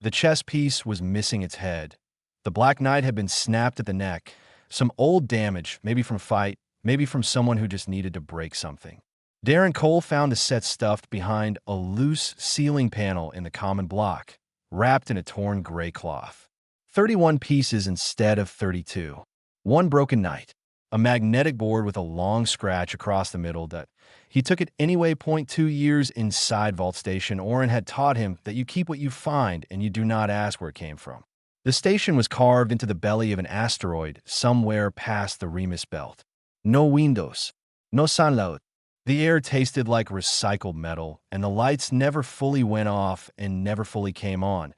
The chess piece was missing its head. The Black Knight had been snapped at the neck. Some old damage, maybe from fight, maybe from someone who just needed to break something. Darren Cole found the set stuffed behind a loose ceiling panel in the common block, wrapped in a torn gray cloth. 31 pieces instead of 32. One broken knight. A magnetic board with a long scratch across the middle that he took it anyway. 2 years inside Vault Station, Oren had taught him that you keep what you find and you do not ask where it came from. The station was carved into the belly of an asteroid somewhere past the Remus Belt. No windows, no sunlight. The air tasted like recycled metal, and the lights never fully went off and never fully came on.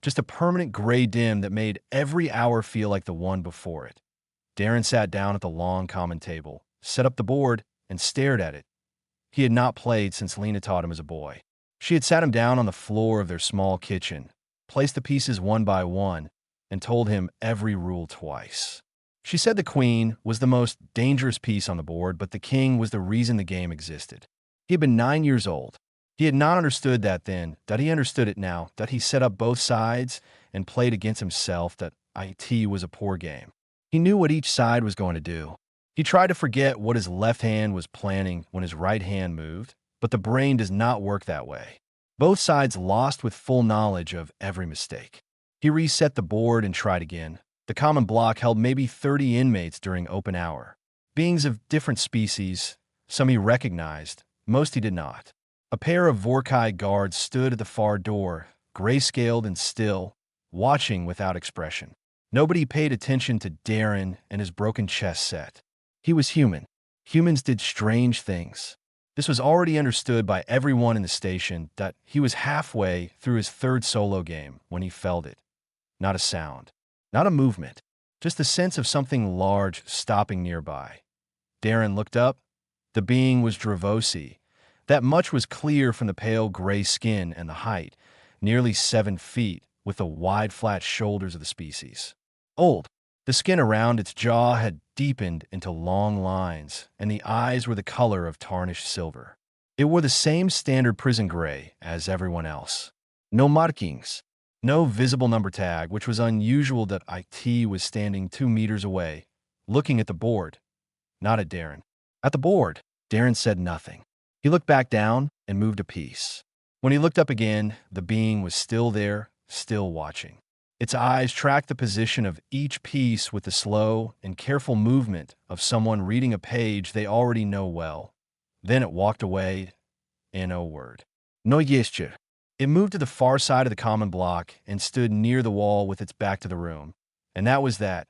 Just a permanent gray dim that made every hour feel like the one before it. Darren sat down at the long common table, set up the board, and stared at it. He had not played since Lena taught him as a boy. She had sat him down on the floor of their small kitchen, placed the pieces one by one, and told him every rule twice. She said the queen was the most dangerous piece on the board, but the king was the reason the game existed. He had been 9 years old. He had not understood that then, that he understood it now, that he set up both sides and played against himself, that IT was a poor game. He knew what each side was going to do. He tried to forget what his left hand was planning when his right hand moved, but the brain does not work that way. Both sides lost with full knowledge of every mistake. He reset the board and tried again. The common block held maybe 30 inmates during open hour. Beings of different species, some he recognized, most he did not. A pair of Vorkai guards stood at the far door, gray-scaled and still, watching without expression. Nobody paid attention to Darren and his broken chess set. He was human. Humans did strange things. This was already understood by everyone in the station, that he was halfway through his third solo game when he felt it. Not a sound. Not a movement. Just the sense of something large stopping nearby. Darren looked up. The being was Dravosi. That much was clear from the pale gray skin and the height, nearly 7 feet, with the wide flat shoulders of the species. Old. The skin around its jaw had deepened into long lines, and the eyes were the color of tarnished silver. It wore the same standard prison gray as everyone else. No markings. No visible number tag, which was unusual that IT was standing 2 meters away, looking at the board. Not at Darren. At the board, Darren said nothing. He looked back down and moved a piece. When he looked up again, the being was still there, still watching. Its eyes tracked the position of each piece with the slow and careful movement of someone reading a page they already know well. Then it walked away, in a word. No gesture. It moved to the far side of the common block and stood near the wall with its back to the room. And that was that.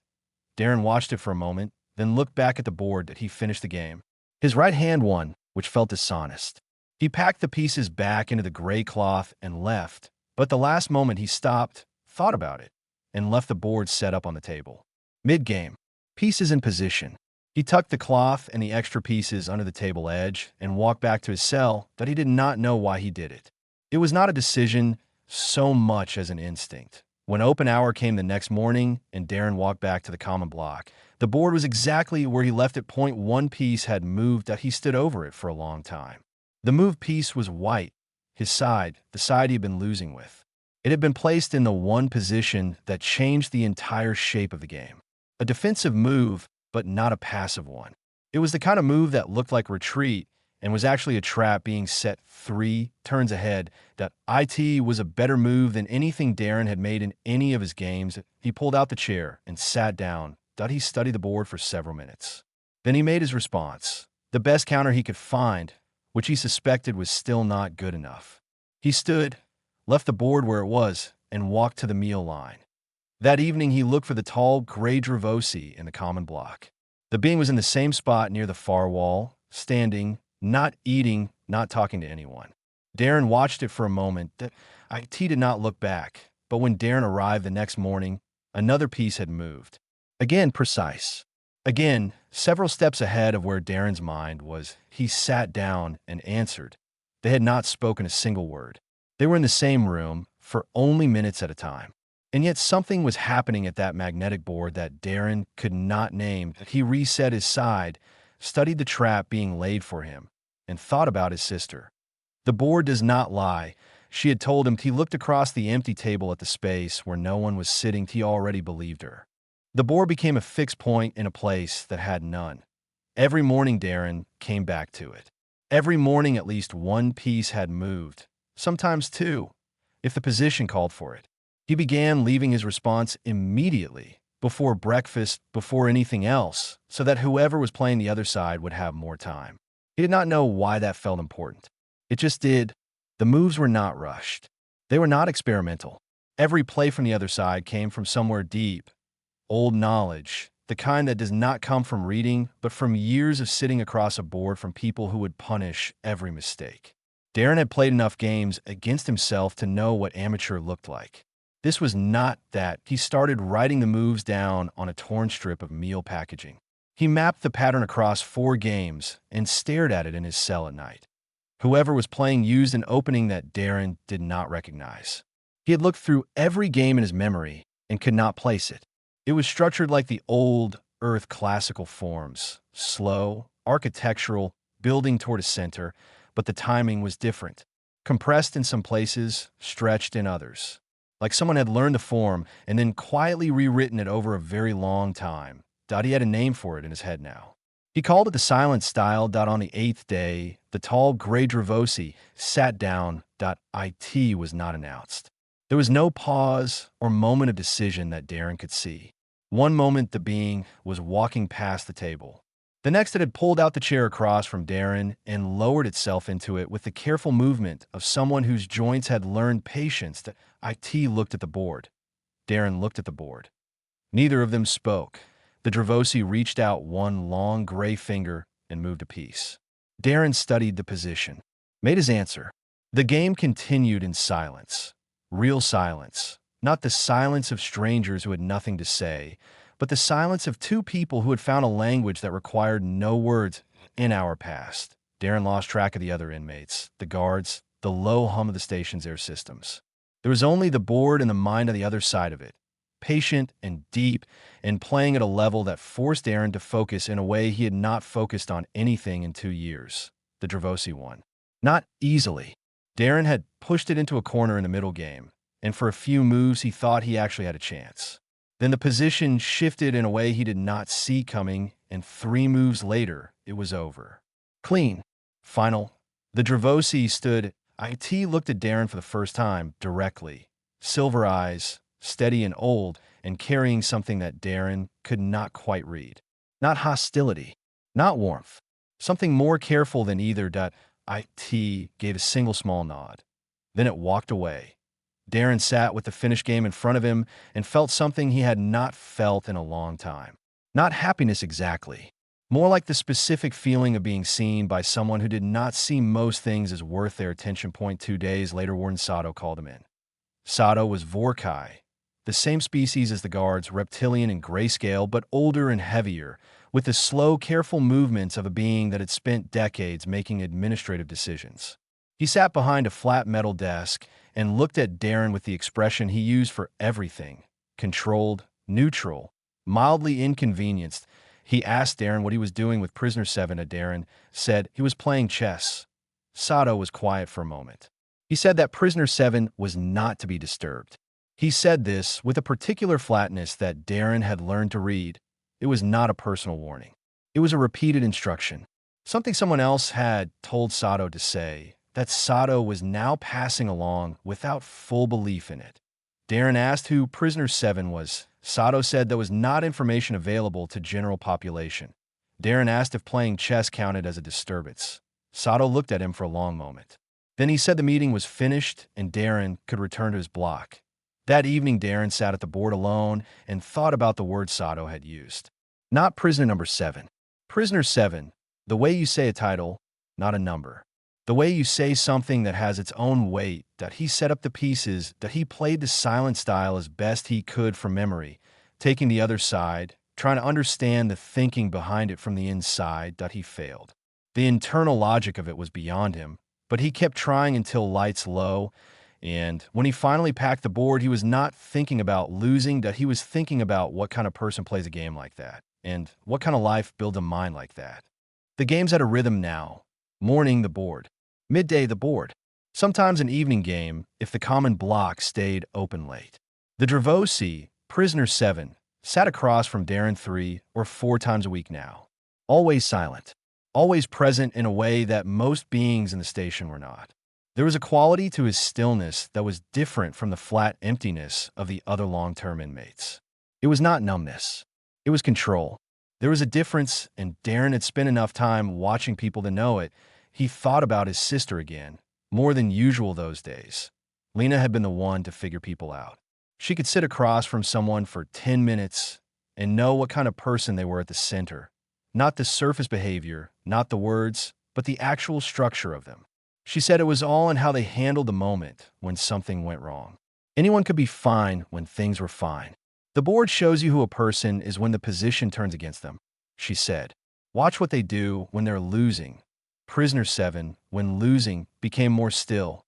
Darren watched it for a moment, then looked back at the board that he finished the game. His right hand won, which felt dishonest. He packed the pieces back into the gray cloth and left, but the last moment he stopped, thought about it, and left the board set up on the table. Mid-game. Pieces in position. He tucked the cloth and the extra pieces under the table edge and walked back to his cell, that he did not know why he did it. It was not a decision so much as an instinct. When open hour came the next morning and Darren walked back to the common block, the board was exactly where he left it. One piece had moved, that he stood over it for a long time. The moved piece was white, his side, the side he had been losing with. It had been placed in the one position that changed the entire shape of the game. A defensive move, but not a passive one. It was the kind of move that looked like retreat and was actually a trap being set 3 turns ahead. That IT was a better move than anything Darren had made in any of his games. He pulled out the chair and sat down. That he studied the board for several minutes. Then he made his response, the best counter he could find, which he suspected was still not good enough. He stood, left the board where it was, and walked to the meal line. That evening he looked for the tall gray Dravosi in the common block. The being was in the same spot near the far wall, standing, not eating, not talking to anyone. Darren watched it for a moment. That IT did not look back, but when Darren arrived the next morning, another piece had moved. Again, precise. Again, several steps ahead of where Darren's mind was. He sat down and answered. They had not spoken a single word. They were in the same room for only minutes at a time. And yet something was happening at that magnetic board that Darren could not name. He reset his side, studied the trap being laid for him, and thought about his sister. The board does not lie. she had told him. He looked across the empty table at the space where no one was sitting. He already believed her. The board became a fixed point in a place that had none. Every morning Darren came back to it. Every morning at least one piece had moved, sometimes two, if the position called for it. He began leaving his response immediately, before breakfast, before anything else, so that whoever was playing the other side would have more time. He did not know why that felt important. It just did. The moves were not rushed. They were not experimental. Every play from the other side came from somewhere deep, old knowledge, the kind that does not come from reading, but from years of sitting across a board from people who would punish every mistake. Darren had played enough games against himself to know what amateur looked like. This was not that. He started writing the moves down on a torn strip of meal packaging. He mapped the pattern across 4 games and stared at it in his cell at night. Whoever was playing used an opening that Darren did not recognize. He had looked through every game in his memory and could not place it. It was structured like the old Earth classical forms, slow, architectural, building toward a center, but the timing was different. Compressed in some places, stretched in others. Like someone had learned the form and then quietly rewritten it over a very long time. He had a name for it in his head now. He called it the silent style. On the 8th day, the tall gray Dravosi sat down. It was not announced. There was no pause or moment of decision that Darren could see. One moment the being was walking past the table. The next it had pulled out the chair across from Darren and lowered itself into it with the careful movement of someone whose joints had learned patience. It looked at the board. Darren looked at the board. Neither of them spoke. The Dravosi reached out one long gray finger and moved a piece. Darren studied the position, made his answer. The game continued in silence. Real silence. Not the silence of strangers who had nothing to say, but the silence of 2 people who had found a language that required no words. An hour passed. Darren lost track of the other inmates, the guards, the low hum of the station's air systems. There was only the board and the mind on the other side of it, patient and deep, and playing at a level that forced Darren to focus in a way he had not focused on anything in 2 years. The Dravosi won. Not easily. Darren had pushed it into a corner in the middle game, and for a few moves he thought he actually had a chance. Then the position shifted in a way he did not see coming, and 3 moves later, it was over. Clean. Final. The Dravosi stood. It looked at Darren for the first time, directly. Silver eyes, steady and old, and carrying something that Darren could not quite read. Not hostility. Not warmth. Something more careful than either. It gave a single small nod. Then it walked away. Darren sat with the finished game in front of him and felt something he had not felt in a long time. Not happiness exactly. More like the specific feeling of being seen by someone who did not see most things as worth their attention. 2 days later, Warden Sato called him in. Sato was Vorkai, the same species as the guards, reptilian and grayscale, but older and heavier, with the slow, careful movements of a being that had spent decades making administrative decisions. He sat behind a flat metal desk and looked at Darren with the expression he used for everything: controlled, neutral, mildly inconvenienced. He asked Darren what he was doing with Prisoner 7. Darren said he was playing chess. Sato was quiet for a moment. He said that Prisoner 7 was not to be disturbed. He said this with a particular flatness that Darren had learned to read. It was not a personal warning. It was a repeated instruction. Something someone else had told Sato to say, that Sato was now passing along without full belief in it. Darren asked who Prisoner 7 was. Sato said there was not information available to general population. Darren asked if playing chess counted as a disturbance. Sato looked at him for a long moment. Then he said the meeting was finished and Darren could return to his block. That evening, Darren sat at the board alone and thought about the word Sato had used. Not prisoner number 7. Prisoner 7, the way you say a title, not a number. The way you say something that has its own weight, that he set up the pieces, that he played the silent style as best he could from memory, taking the other side, trying to understand the thinking behind it from the inside, that he failed. The internal logic of it was beyond him, but he kept trying until lights low, and when he finally packed the board, he was not thinking about losing, that he was thinking about what kind of person plays a game like that, and what kind of life builds a mind like that. The game's at a rhythm now. Morning, the board. Midday, the board. Sometimes an evening game if the common block stayed open late. The Dravosi, Prisoner 7, sat across from Darren 3 or 4 times a week now. Always silent. Always present in a way that most beings in the station were not. There was a quality to his stillness that was different from the flat emptiness of the other long-term inmates. It was not numbness. It was control. There was a difference, and Darren had spent enough time watching people to know it. He thought about his sister again, more than usual those days. Lena had been the one to figure people out. She could sit across from someone for 10 minutes and know what kind of person they were at the center. Not the surface behavior, not the words, but the actual structure of them. She said it was all in how they handled the moment when something went wrong. Anyone could be fine when things were fine. The board shows you who a person is when the position turns against them, she said. Watch what they do when they're losing. Prisoner 7, when losing, became more still.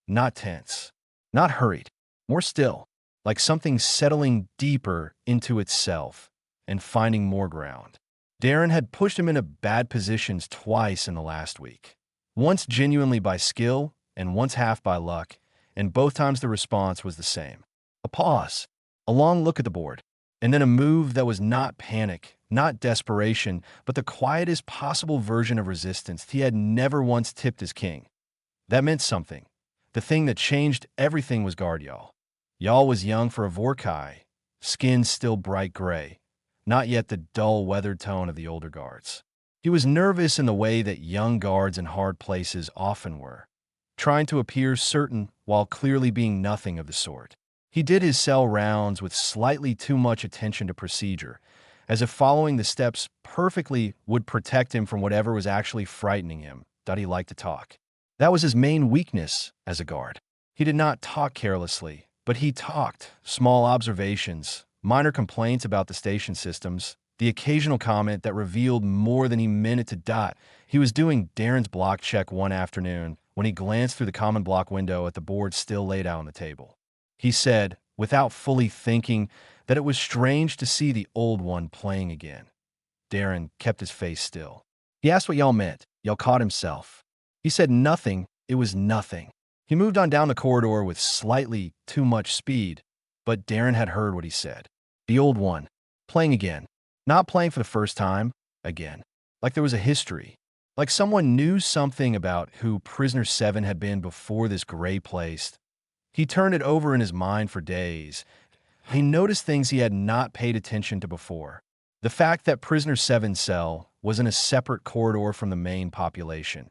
Not tense. Not hurried. More still. Like something settling deeper into itself and finding more ground. Darren had pushed him into bad positions twice in the last week. Once genuinely by skill and once half by luck, and both times the response was the same. A pause. A long look at the board, and then a move that was not panic, not desperation, but the quietest possible version of resistance he had never once tipped as king. That meant something. The thing that changed everything was guard Y'all. Y'all was young for a Vorkai, skin still bright gray, not yet the dull, weathered tone of the older guards. He was nervous in the way that young guards in hard places often were, trying to appear certain while clearly being nothing of the sort. He did his cell rounds with slightly too much attention to procedure, as if following the steps perfectly would protect him from whatever was actually frightening him, that he liked to talk. That was his main weakness as a guard. He did not talk carelessly, but he talked, small observations, minor complaints about the station systems, the occasional comment that revealed more than he meant it to dot. He was doing Darren's block check one afternoon when he glanced through the common block window at the board still laid out on the table. He said, without fully thinking, that it was strange to see the old one playing again. Darren kept his face still. He asked what y'all meant. Y'all caught himself. He said nothing. It was nothing. He moved on down the corridor with slightly too much speed, but Darren had heard what he said. The old one. Playing again. Not playing for the first time. Again. Like there was a history. Like someone knew something about who Prisoner 7 had been before this gray place. He turned it over in his mind for days. He noticed things he had not paid attention to before. The fact that Prisoner 7's cell was in a separate corridor from the main population.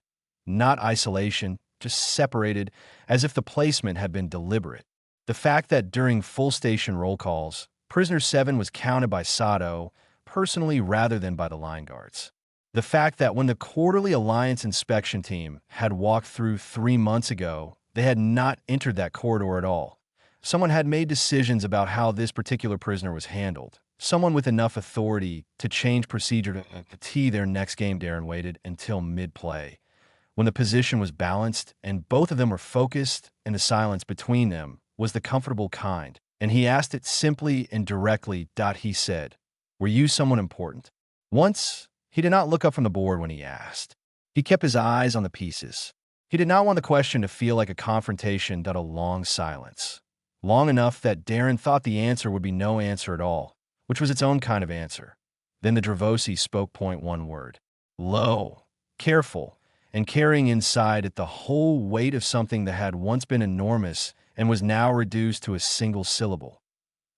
Not isolation, just separated, as if the placement had been deliberate. The fact that during full station roll calls, Prisoner 7 was counted by Sato, personally rather than by the line guards. The fact that when the quarterly Alliance inspection team had walked through 3 months ago, they had not entered that corridor at all. Someone had made decisions about how this particular prisoner was handled. Someone with enough authority to change procedure to tee their next game. Darren waited until mid-play, when the position was balanced and both of them were focused and the silence between them was the comfortable kind. And he asked it simply and directly. He said, "Were you someone important?" Once, he did not look up from the board when he asked. He kept his eyes on the pieces. He did not want the question to feel like a confrontation. A long silence. Long enough that Darren thought the answer would be no answer at all, which was its own kind of answer. Then the Dravosi spoke. One word. Low. Careful. And carrying inside it the whole weight of something that had once been enormous and was now reduced to a single syllable.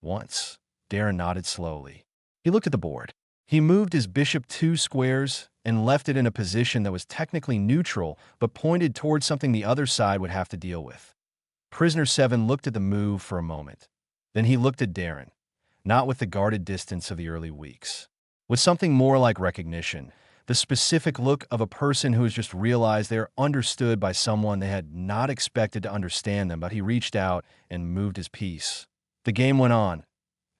Once. Darren nodded slowly. He looked at the board. He moved his bishop 2 squares and left it in a position that was technically neutral, but pointed towards something the other side would have to deal with. Prisoner 7 looked at the move for a moment. Then he looked at Darren, not with the guarded distance of the early weeks. With something more like recognition, the specific look of a person who has just realized they are understood by someone they had not expected to understand them, but he reached out and moved his piece. The game went on.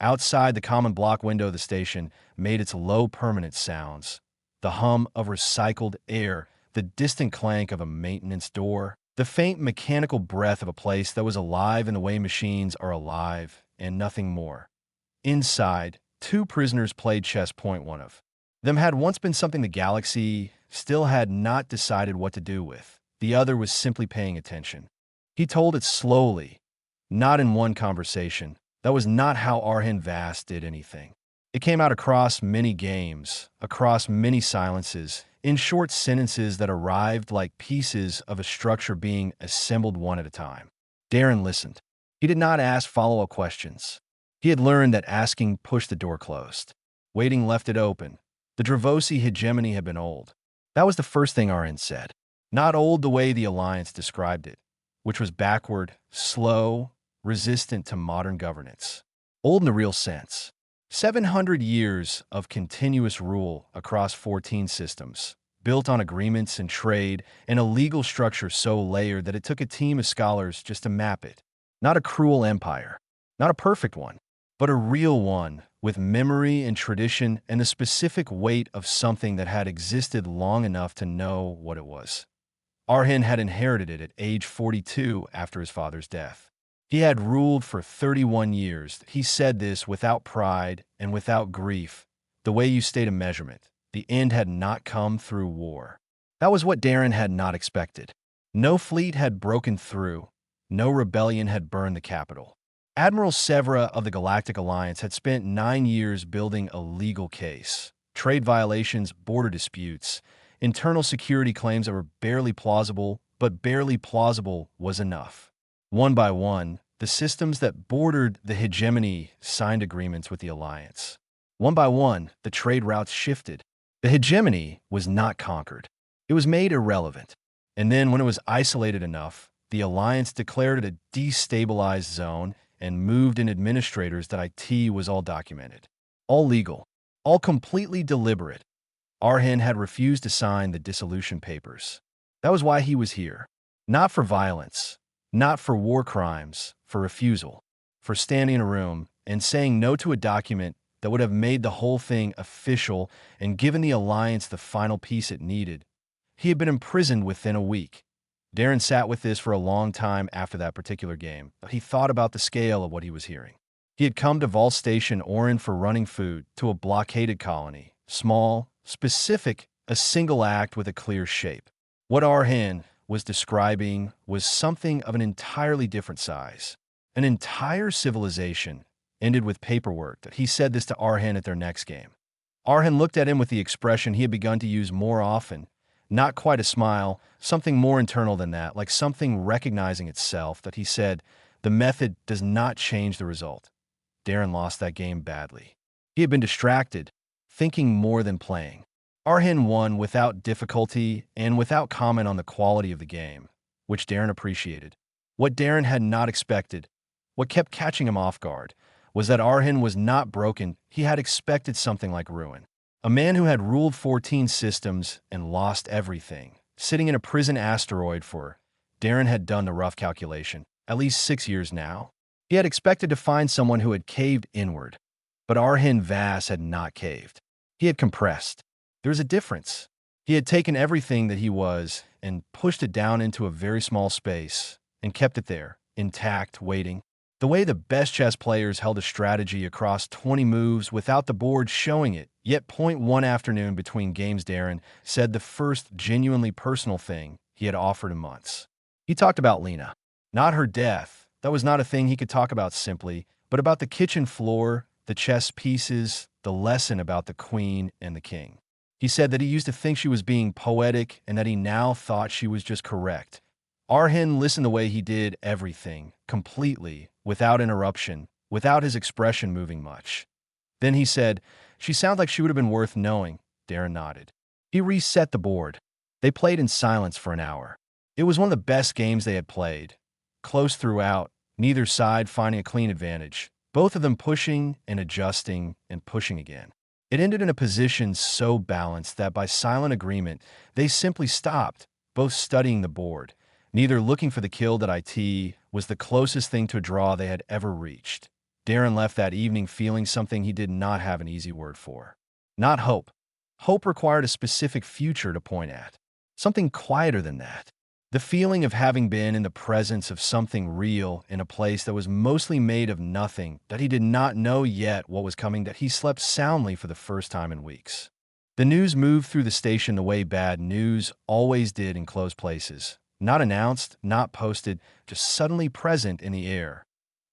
Outside, the common block window of the station made its low permanent sounds. The hum of recycled air, the distant clank of a maintenance door, the faint mechanical breath of a place that was alive in the way machines are alive, and nothing more. Inside, 2 prisoners played chess. One of them had once been something the galaxy still had not decided what to do with. the other was simply paying attention. He told it slowly, not in one conversation. That was not how Arhin Vast did anything. It came out across many games, across many silences, in short sentences that arrived like pieces of a structure being assembled one at a time. Darren listened. He did not ask follow-up questions. He had learned that asking pushed the door closed. Waiting left it open. The Dravosi hegemony had been old. That was the first thing Arhin said. Not old the way the Alliance described it, which was backward, slow, resistant to modern governance. Old in the real sense. 700 years of continuous rule across 14 systems, built on agreements and trade, and a legal structure so layered that it took a team of scholars just to map it. Not a cruel empire, not a perfect one, but a real one with memory and tradition and the specific weight of something that had existed long enough to know what it was. Arhin had inherited it at age 42 after his father's death. He had ruled for 31 years. He said this without pride and without grief, the way you state a measurement. The end had not come through war. That was what Darren had not expected. No fleet had broken through. No rebellion had burned the capital. Admiral Severa of the Galactic Alliance had spent 9 years building a legal case. Trade violations, border disputes, internal security claims that were barely plausible, but barely plausible was enough. One by one, the systems that bordered the hegemony signed agreements with the Alliance. One by one, the trade routes shifted. The hegemony was not conquered. It was made irrelevant. And then when it was isolated enough, the Alliance declared it a destabilized zone and moved in administrators that IT was all documented. All legal. All completely deliberate. Arhin had refused to sign the dissolution papers. That was why he was here. Not for violence. Not for war crimes, for refusal, for standing in a room and saying no to a document that would have made the whole thing official and given the Alliance the final piece it needed. He had been imprisoned within a week. Darren sat with this for a long time after that particular game, but he thought about the scale of what he was hearing. He had come to Vol Station Orin for running food to a blockaded colony, small, specific, a single act with a clear shape. What Arhin was describing was something of an entirely different size. An entire civilization ended with paperwork that he said this to Arhin at their next game. Arhin looked at him with the expression he had begun to use more often. Not quite a smile, something more internal than that, like something recognizing itself, that he said, the method does not change the result. Darren lost that game badly. He had been distracted, thinking more than playing. Arhin won without difficulty and without comment on the quality of the game, which Darren appreciated. What Darren had not expected, what kept catching him off guard, was that Arhin was not broken. He had expected something like ruin. A man who had ruled 14 systems and lost everything, sitting in a prison asteroid for, Darren had done the rough calculation, at least 6 years now. He had expected to find someone who had caved inward, but Arhin Vast had not caved. He had compressed. There was a difference. He had taken everything that he was and pushed it down into a very small space and kept it there, intact, waiting. The way the best chess players held a strategy across 20 moves without the board showing it. Yet one afternoon between games, Darren said the first genuinely personal thing he had offered in months. He talked about Lena. Not her death. That was not a thing he could talk about simply, but about the kitchen floor, the chess pieces, the lesson about the queen and the king. He said that he used to think she was being poetic and that he now thought she was just correct. Arhin listened the way he did everything, completely, without interruption, without his expression moving much. Then he said, she sounded like she would have been worth knowing. Darren nodded. He reset the board. They played in silence for an hour. It was one of the best games they had played. Close throughout, neither side finding a clean advantage, both of them pushing and adjusting and pushing again. It ended in a position so balanced that by silent agreement, they simply stopped, both studying the board. Neither looking for the kill that IT was the closest thing to a draw they had ever reached. Darren left that evening feeling something he did not have an easy word for. Not hope. Hope required a specific future to point at. Something quieter than that. The feeling of having been in the presence of something real in a place that was mostly made of nothing, that he did not know yet what was coming, that he slept soundly for the first time in weeks. The news moved through the station the way bad news always did in closed places, Not announced, not posted, just suddenly present in the air.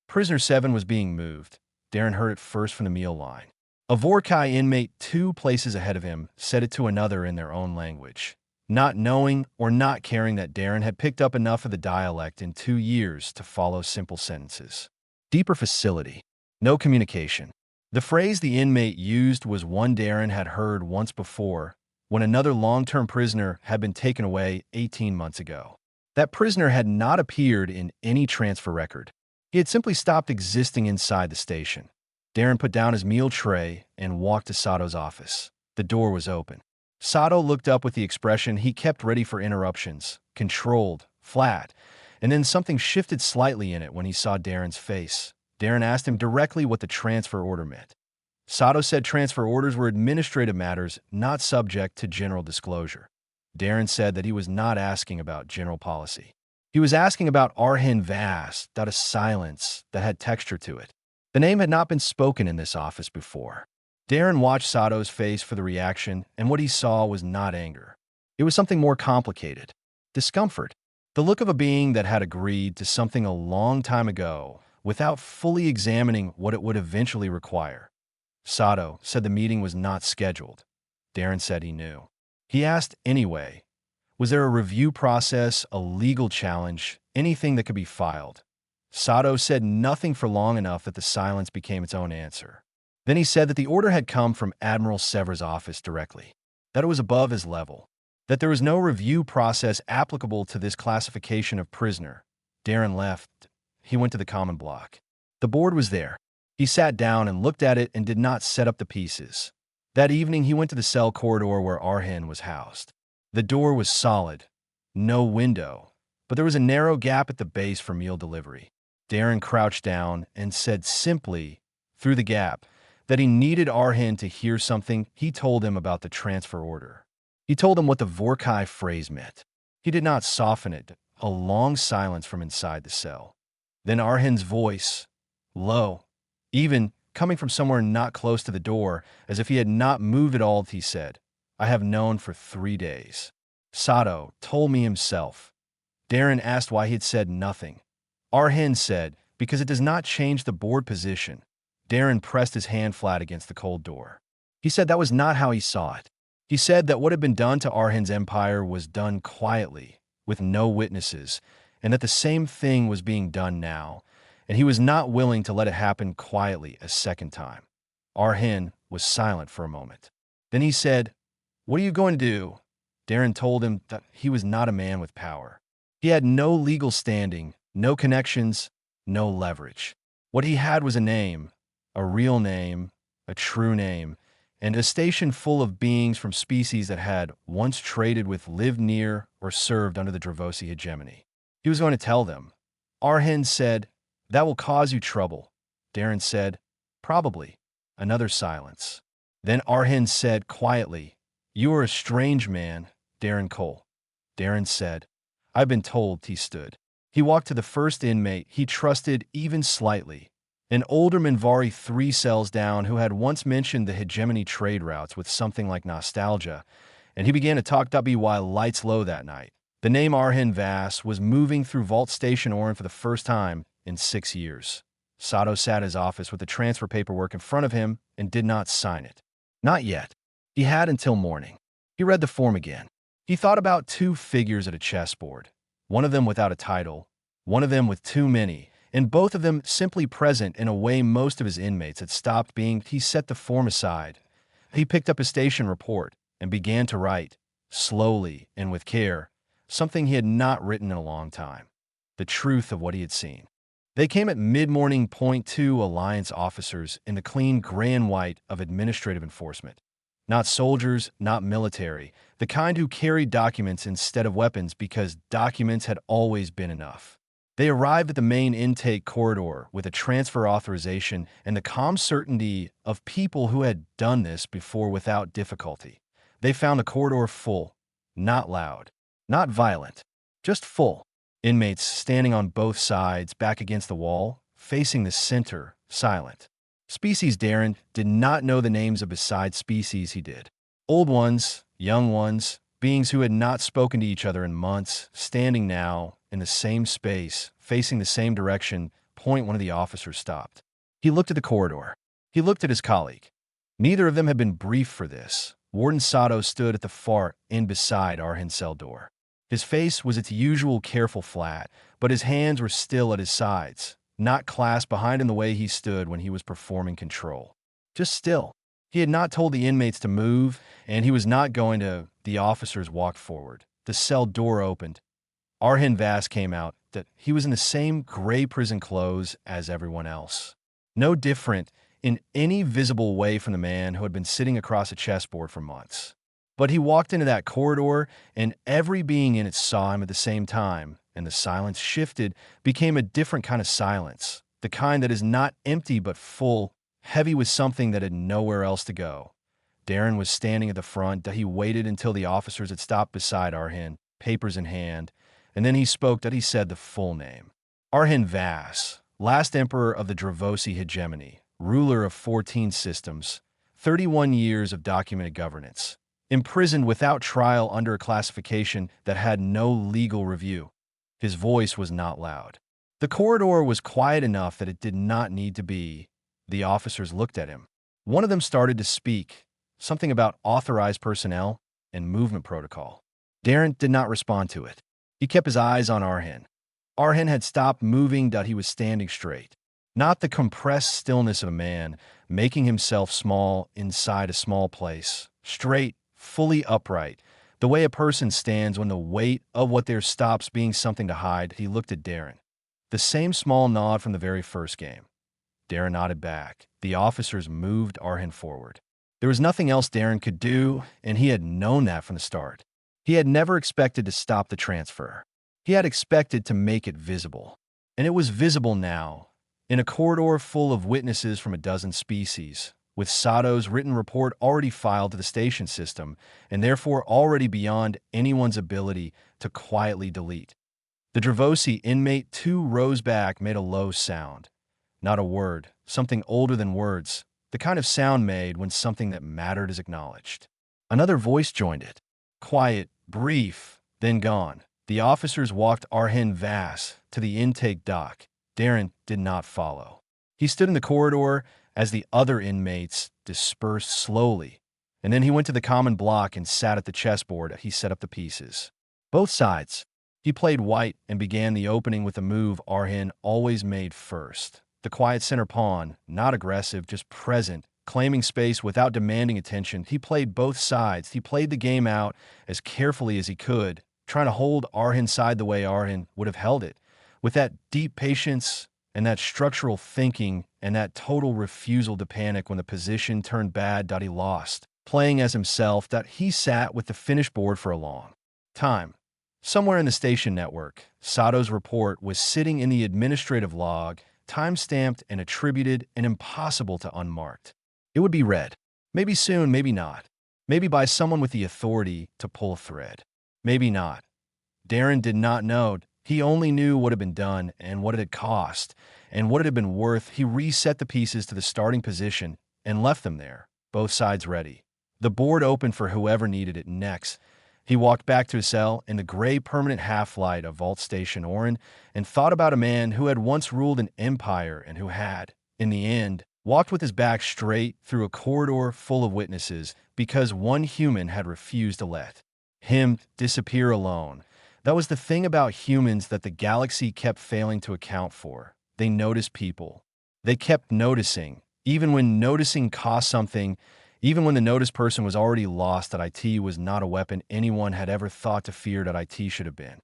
Prisoner 7 was being moved. Darren heard it first from the meal line. A Vorkai inmate 2 places ahead of him said it to another in their own language, not knowing or not caring that Darren had picked up enough of the dialect in 2 years to follow simple sentences. Deeper facility. No communication. The phrase the inmate used was one Darren had heard once before, when another long-term prisoner had been taken away 18 months ago. That prisoner had not appeared in any transfer record. He had simply stopped existing inside the station. Darren put down his meal tray and walked to Sato's office. The door was open. Sato looked up with the expression he kept ready for interruptions, controlled, flat, and then something shifted slightly in it when he saw Darren's face. Darren asked him directly what the transfer order meant. Sato said transfer orders were administrative matters not subject to general disclosure. Darren said that he was not asking about general policy. He was asking about Arhin Vast, a silence that had texture to it. The name had not been spoken in this office before. Darren watched Sato's face for the reaction, and what he saw was not anger. It was something more complicated. Discomfort. The look of a being that had agreed to something a long time ago without fully examining what it would eventually require. Sato said the meeting was not scheduled. Darren said he knew. He asked anyway, was there a review process, a legal challenge, anything that could be filed? Sato said nothing for long enough that the silence became its own answer. Then he said that the order had come from Admiral Sever's office directly, that it was above his level, that there was no review process applicable to this classification of prisoner. Darren left. He went to the common block. The board was there. He sat down and looked at it and did not set up the pieces. That evening, he went to the cell corridor where Arhin was housed. The door was solid, no window, but there was a narrow gap at the base for meal delivery. Darren crouched down and said simply, through the gap, that he needed Arhin to hear something. He told him about the transfer order. He told him what the Vorkai phrase meant. He did not soften it. A long silence from inside the cell. Then Arhin's voice, low, even coming from somewhere not close to the door, as if he had not moved at all, he said, I have known for 3 days. Sato told me himself. Darren asked why he had said nothing. Arhin said, because it does not change the board position. Darren pressed his hand flat against the cold door. He said that was not how he saw it. He said that what had been done to Arhin's empire was done quietly, with no witnesses, and that the same thing was being done now, and he was not willing to let it happen quietly a second time. Arhin was silent for a moment. Then he said, what are you going to do? Darren told him that he was not a man with power. He had no legal standing, no connections, no leverage. What he had was a name, a real name, a true name, and a station full of beings from species that had once traded with, lived near, or served under the Dravosi hegemony. He was going to tell them. Arhin said, that will cause you trouble. Darren said, probably. Another silence. Then Arhin said quietly, you are a strange man, Darren Cole. Darren said, I've been told. He stood. He walked to the first inmate he trusted even slightly, an older Minvari 3 cells down who had once mentioned the hegemony trade routes with something like nostalgia, and he began to talk WY lights low that night. The name Arhin Vass was moving through Vault Station Orin for the first time in 6 years. Sato sat in his office with the transfer paperwork in front of him and did not sign it. Not yet. He had until morning. He read the form again. He thought about 2 figures at a chessboard, one of them without a title, one of them with too many, and both of them simply present in a way most of his inmates had stopped being. He set the form aside. He picked up his station report and began to write, slowly and with care, something he had not written in a long time, the truth of what he had seen. They came at mid-morning. 2 Alliance officers in the clean gray and white of administrative enforcement. Not soldiers, not military, the kind who carried documents instead of weapons because documents had always been enough. They arrived at the main intake corridor with a transfer authorization and the calm certainty of people who had done this before without difficulty. They found the corridor full, not loud, not violent, just full. Inmates standing on both sides, back against the wall, facing the center, silent. Species Darren did not know the names of his side species. He did. Old ones, young ones, beings who had not spoken to each other in months, standing now in the same space, facing the same direction. Point one of the officers stopped. He looked at the corridor. He looked at his colleague. Neither of them had been briefed for this. Warden Sato stood at the far end beside Arhin's cell door. His face was its usual careful flat, but his hands were still at his sides, not clasped behind him the way he stood when he was performing control. Just still. He had not told the inmates to move, and he was not going to. The officers walked forward. The cell door opened. Arhin Vass came out. That he was in the same gray prison clothes as everyone else. No different in any visible way from the man who had been sitting across a chessboard for months. But he walked into that corridor, and every being in it saw him at the same time, and the silence shifted, became a different kind of silence, the kind that is not empty but full, heavy with something that had nowhere else to go. Darren was standing at the front. He waited until the officers had stopped beside Arhin, papers in hand, and then he spoke. He said the full name. Arhin Vass, last emperor of the Dravosi hegemony, ruler of 14 systems, 31 years of documented governance, imprisoned without trial under a classification that had no legal review. His voice was not loud. The corridor was quiet enough that it did not need to be. The officers looked at him. One of them started to speak, something about authorized personnel and movement protocol. Darren did not respond to it. He kept his eyes on Arhin. Arhin had stopped moving. He was standing straight. Not the compressed stillness of a man, making himself small inside a small place. Straight, fully upright, the way a person stands when the weight of what there stops being something to hide. He looked at Darren. The same small nod from the very first game. Darren nodded back. The officers moved Arhin forward. There was nothing else Darren could do, and he had known that from the start. He had never expected to stop the transfer. He had expected to make it visible. And it was visible now, in a corridor full of witnesses from a dozen species, with Sato's written report already filed to the station system, and therefore already beyond anyone's ability to quietly delete. The Dravosi inmate 2 rows back made a low sound. Not a word, something older than words, the kind of sound made when something that mattered is acknowledged. Another voice joined it. Quiet, brief, then gone. The officers walked Arhin Vass to the intake dock. Darren did not follow. He stood in the corridor as the other inmates dispersed slowly, and then he went to the common block and sat at the chessboard. He set up the pieces. Both sides. He played white and began the opening with a move Arhin always made first. The quiet center pawn, not aggressive, just present, claiming space without demanding attention. He played both sides. He played the game out as carefully as he could, trying to hold Arhin's side the way Arhin would have held it, with that deep patience and that structural thinking and that total refusal to panic when the position turned bad. He lost, playing as himself. He sat with the finished board for a long time. Somewhere in the station network, Sato's report was sitting in the administrative log, time-stamped and attributed and impossible to unmarked. It would be read. Maybe soon, maybe not. Maybe by someone with the authority to pull a thread. Maybe not. Darren did not know. He only knew what had been done and what it had cost and what it had been worth. He reset the pieces to the starting position and left them there, both sides ready. The board opened for whoever needed it next. He walked back to his cell in the gray permanent half-light of Vault Station Orin and thought about a man who had once ruled an empire and who had, in the end, walked with his back straight through a corridor full of witnesses because one human had refused to let him disappear alone. That was the thing about humans that the galaxy kept failing to account for. They noticed people. They kept noticing, even when noticing cost something. Even when the noticed person was already lost. That IT was not a weapon anyone had ever thought to fear. That IT should have been